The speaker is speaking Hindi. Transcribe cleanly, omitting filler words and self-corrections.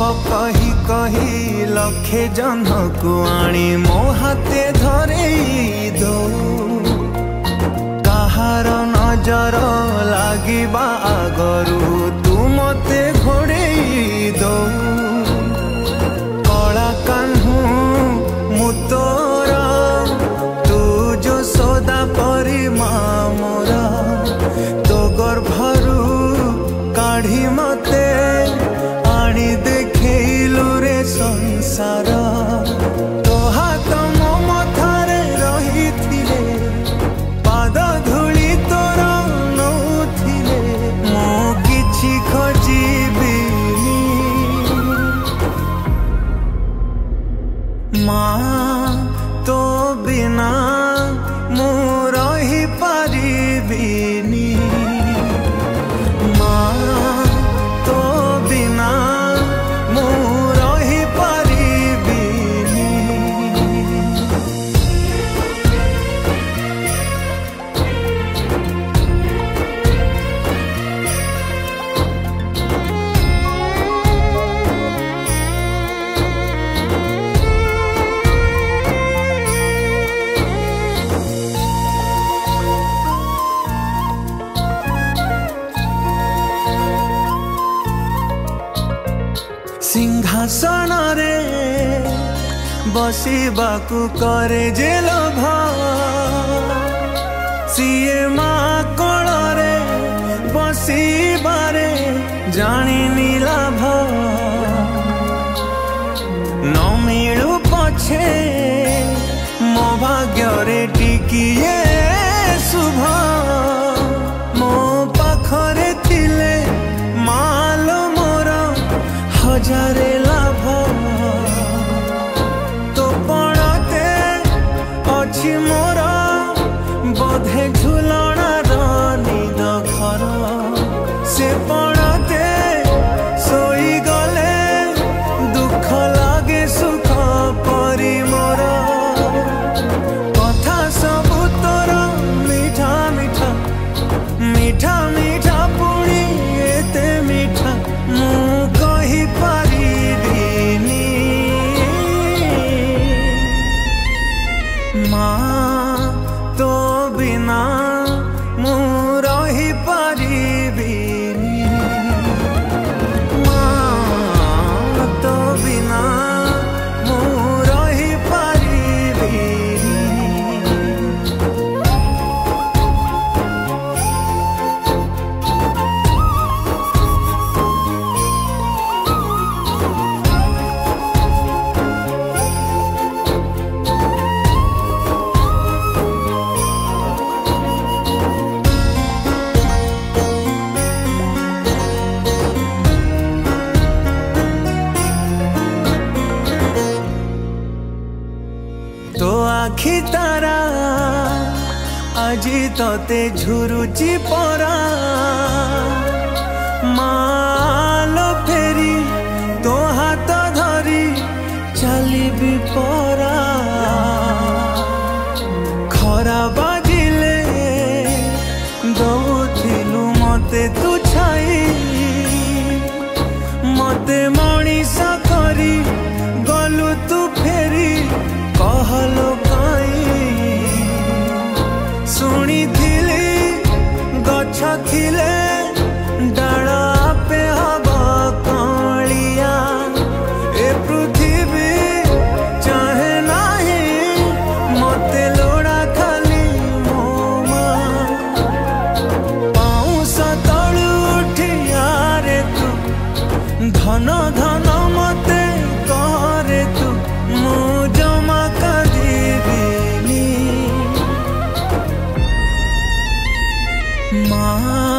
कही कही लखे जन को आनी मो हाथे धरे दो कहार नजर लागिबा आगरू तू मते घोड़े दो कला कान्हू मु तोरा तू जो सदा परी मोरा तो गर्भरू काढ़ी मते आनी देखैलु रे संसार तो हाथ मो मथारे रही थिले पाद धूली तोर नौथिले मो किछि खोजिबिनी माँ तो बिना मु रही पारिबिनी सिंहासन रे बसिबाकू करे जे लोभ सीए माँ कोल रे बसिबारे जानी लाभ न मिलू पछे मो भाग्य रे टिकिए शुभ मो पाखरे थिले मालो मोर हजारे लाभ तो पड़ते अच्छी मोर बोधे झुलणार निद घर से पड़ते सोई गले दुख लागे सुख परी मोर कथा सबु तोर मीठा मीठा मीठा मीठा पुणी एते मीठा मु कही पारिबिनी माँ तो बिना मु रही पारिबिनी माँ तो बिना मु रही पारिबिनी तो आखि तारा आजी तते झुरुची परा मालो फेरी तो हाथ धरी चलिबी परा खरा बाजिले दौथिलु मते तू छाई मते मणिष करी गलु तू फेरी कहलो काई शुणी थिली गछ थिले डाल पे हवा कालिया ए पृथ्वी चाहे नहीं मते लोड़ा खाली मो माँ पाउस तलु उठिया रे तू धन धन मते करे तू मु जमा कदिबिनी माँ